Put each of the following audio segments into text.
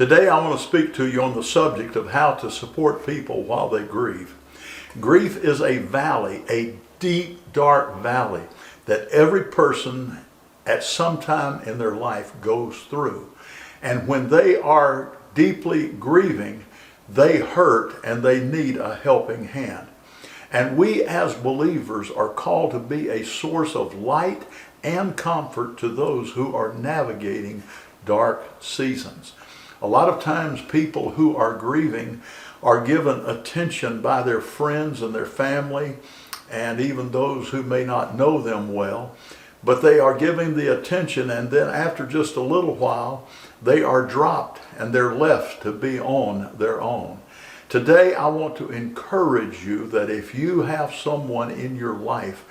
Today I want to speak to you on the subject of how to support people while they grieve. Grief is a valley, a deep, dark valley that every person at some time in their life goes through. And when they are deeply grieving, they hurt and they need a helping hand. And we as believers are called to be a source of light and comfort to those who are navigating dark seasons. A lot of times people who are grieving are given attention by their friends and their family and even those who may not know them well, but they are giving the attention, and then after just a little while they are dropped and they're left to be on their own. Today I want to encourage you that if you have someone in your life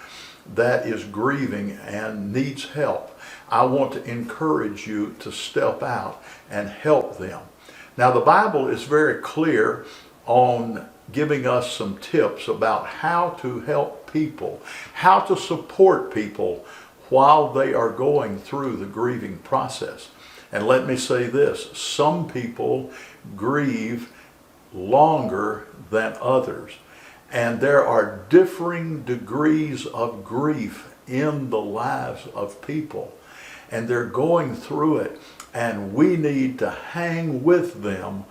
that is grieving and needs help, I want to encourage you to step out and help them. Now, the Bible is very clear on giving us some tips about how to help people, how to support people while they are going through the grieving process. And let me say this, some people grieve longer than others. And there are differing degrees of grief in the lives of people. And they're going through it. And we need to hang with them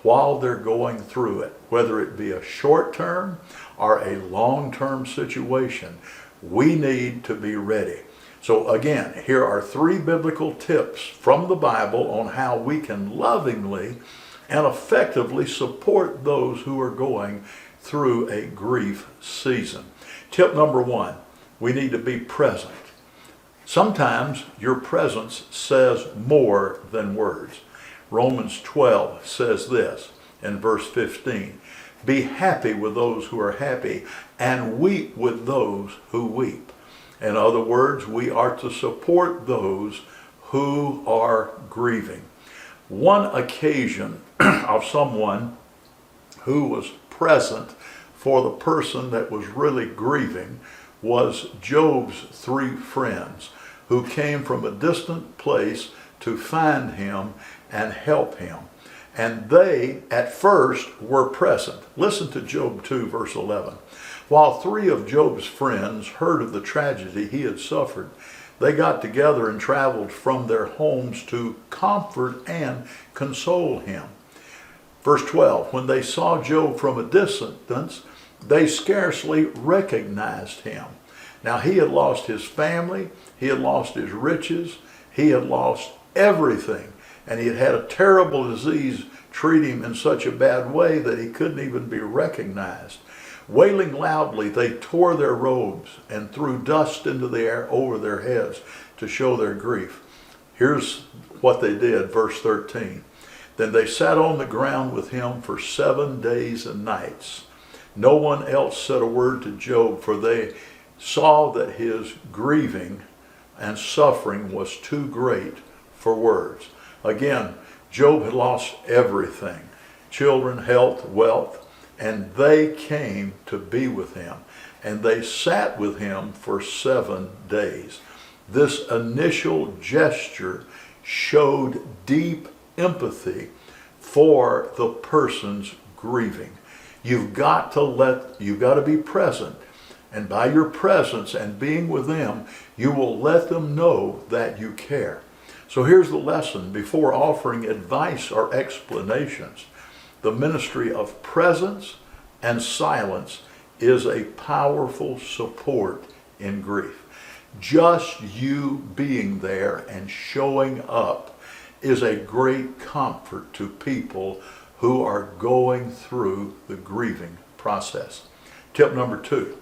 while they're going through it. Whether it be a short-term or a long-term situation, we need to be ready. So again, here are 3 biblical tips from the Bible on how we can lovingly and effectively support those who are going through a grief season. Tip number 1, we need to be present. Sometimes your presence says more than words. Romans 12 says this in verse 15, be happy with those who are happy and weep with those who weep. In other words, we are to support those who are grieving. One occasion of someone who was present for the person that was really grieving was Job's 3 friends who came from a distant place to find him and help him. And they, at first, were present. Listen to Job 2, verse 11. While 3 of Job's friends heard of the tragedy he had suffered, they got together and traveled from their homes to comfort and console him. Verse 12, when they saw Job from a distance, they scarcely recognized him. Now he had lost his family, he had lost his riches, he had lost everything, and he had had a terrible disease treat him in such a bad way that he couldn't even be recognized. Wailing loudly, they tore their robes and threw dust into the air over their heads to show their grief. Here's what they did, verse 13. Then they sat on the ground with him for 7 days and nights. No one else said a word to Job, for they saw that his grieving and suffering was too great for words. Again, Job had lost everything, children, health, wealth, and they came to be with him. And they sat with him for 7 days. This initial gesture showed deep empathy for the person's grieving. You've got to be present. And by your presence and being with them, you will let them know that you care. So here's the lesson. Before offering advice or explanations, the ministry of presence and silence is a powerful support in grief. Just you being there and showing up is a great comfort to people who are going through the grieving process. Tip number 2,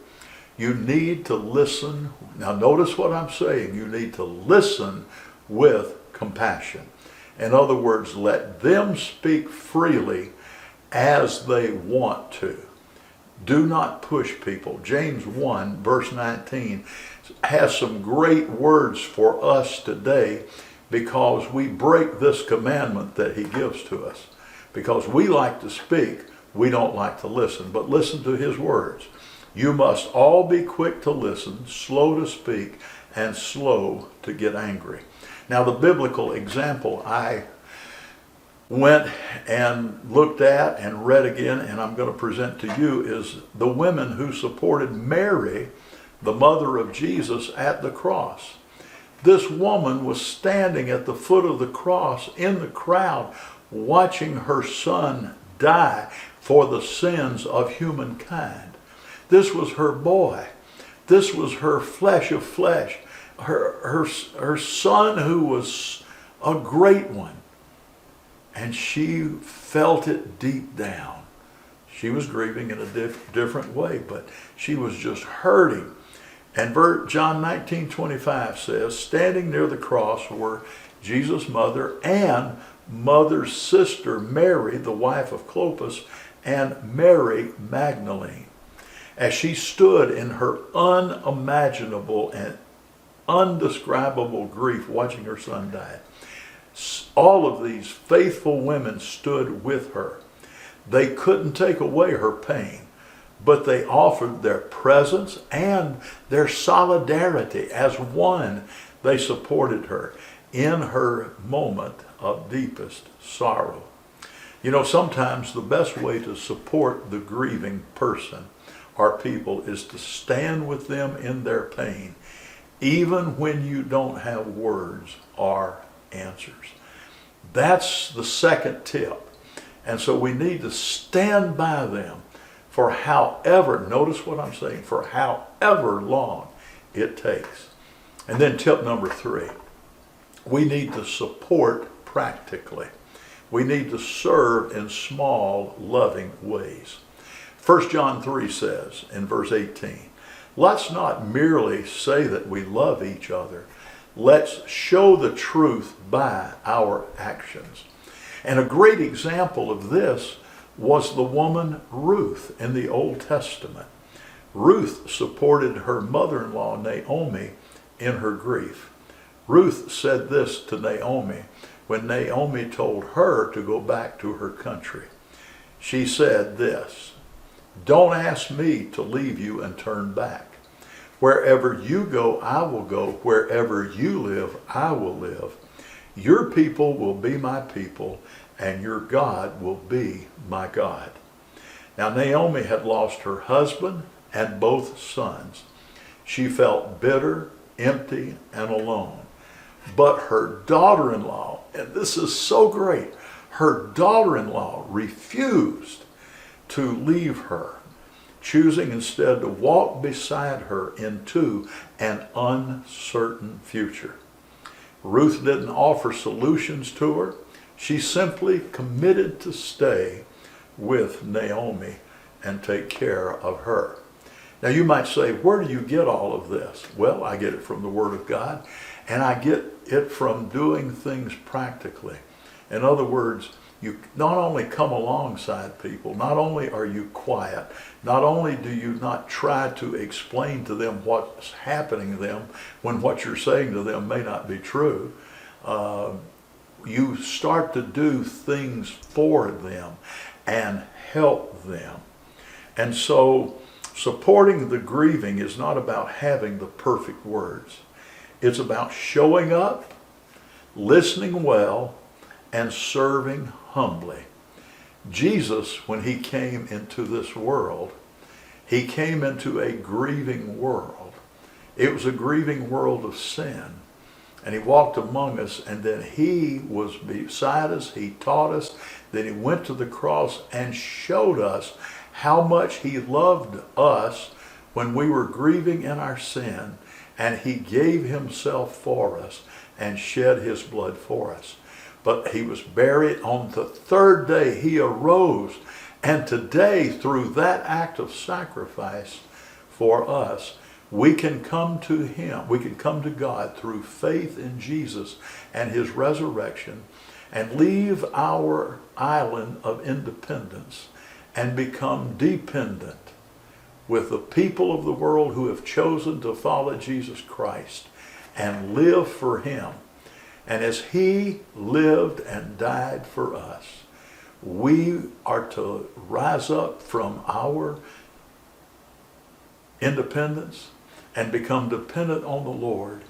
you need to listen. Now notice what I'm saying. You need to listen with compassion. In other words, let them speak freely as they want to. Do not push people. James 1, verse 19 has some great words for us today because we break this commandment that he gives to us. Because we like to speak, we don't like to listen. But listen to his words. You must all be quick to listen, slow to speak, and slow to get angry. Now the biblical example I went and looked at and read again, and I'm going to present to you, is the women who supported Mary, the mother of Jesus, at the cross. This woman was standing at the foot of the cross in the crowd, watching her son die for the sins of humankind. This was her boy. This was her flesh of flesh. Her son, who was a great one. And she felt it deep down. She was grieving in a different way, but she was just hurting. And John 19:25 says, standing near the cross were Jesus' mother and mother's sister Mary, the wife of Clopas, and Mary Magdalene. As she stood in her unimaginable and undescribable grief watching her son die, all of these faithful women stood with her. They couldn't take away her pain, but they offered their presence and their solidarity. As one, they supported her in her moment of deepest sorrow. You know, sometimes the best way to support the grieving person or people is to stand with them in their pain, even when you don't have words or answers. That's the second tip. And so we need to stand by them for however, notice what I'm saying, for however long it takes. And then tip number 3, we need to support practically. We need to serve in small, loving ways. 1 John 3 says in verse 18, let's not merely say that we love each other. Let's show the truth by our actions. And a great example of this was the woman Ruth in the Old Testament. Ruth supported her mother-in-law Naomi in her grief. Ruth said this to Naomi when Naomi told her to go back to her country. She said this, don't ask me to leave you and turn back. Wherever you go, I will go. Wherever you live, I will live. Your people will be my people, and your God will be my God. Now, Naomi had lost her husband and both sons. She felt bitter, empty, and alone. But her daughter-in-law, and this is so great, her daughter-in-law refused to leave her, choosing instead to walk beside her into an uncertain future. Ruth didn't offer solutions to her. She simply committed to stay with Naomi and take care of her. Now you might say, where do you get all of this? Well, I get it from the Word of God, and I get it from doing things practically. In other words, you not only come alongside people, not only are you quiet, not only do you not try to explain to them what's happening to them when what you're saying to them may not be true, you start to do things for them and help them. And so supporting the grieving is not about having the perfect words. It's about showing up, listening well, and serving humbly. Jesus, when he came into this world, he came into a grieving world. It was a grieving world of sin. And he walked among us, and then he was beside us, he taught us, then he went to the cross and showed us how much he loved us when we were grieving in our sin, and he gave himself for us and shed his blood for us. But he was buried. On the third day he arose, and today through that act of sacrifice for us, we can come to him, we can come to God through faith in Jesus and his resurrection, and leave our island of independence and become dependent with the people of the world who have chosen to follow Jesus Christ and live for him. And as he lived and died for us, we are to rise up from our independence and become dependent on the Lord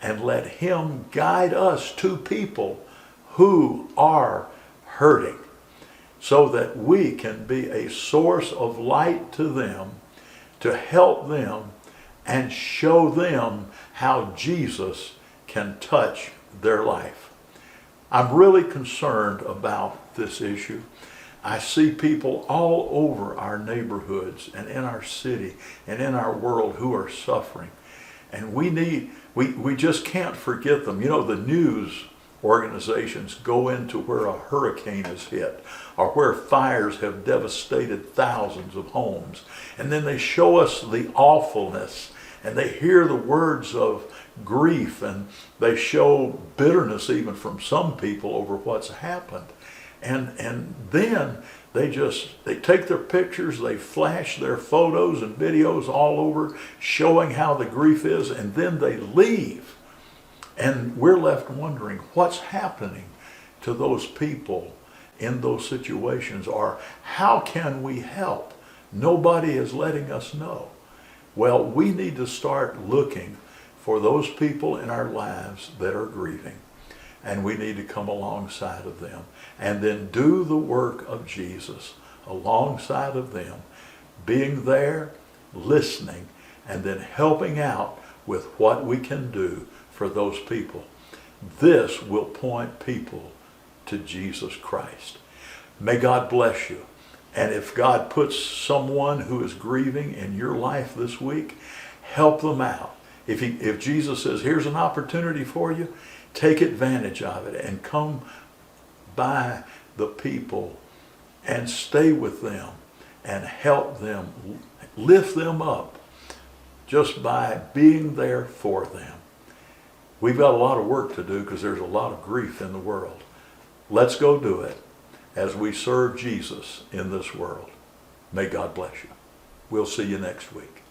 and let him guide us to people who are hurting, so that we can be a source of light to them, to help them and show them how Jesus can touch their life. I'm really concerned about this issue. I see people all over our neighborhoods and in our city and in our world who are suffering. And we just can't forget them. You know, the news organizations go into where a hurricane is hit or where fires have devastated thousands of homes. And then they show us the awfulness, and they hear the words of grief, and they show bitterness even from some people over what's happened. And then they take their pictures, they flash their photos and videos all over showing how the grief is, and then they leave. And we're left wondering what's happening to those people in those situations, or how can we help? Nobody is letting us know. Well, we need to start looking for those people in our lives that are grieving, and we need to come alongside of them and then do the work of Jesus alongside of them, being there, listening, and then helping out with what we can do for those people. This will point people to Jesus Christ. May God bless you. And if God puts someone who is grieving in your life this week, help them out. If Jesus says, here's an opportunity for you, take advantage of it and come by the people and stay with them and help them, lift them up just by being there for them. We've got a lot of work to do because there's a lot of grief in the world. Let's go do it as we serve Jesus in this world. May God bless you. We'll see you next week.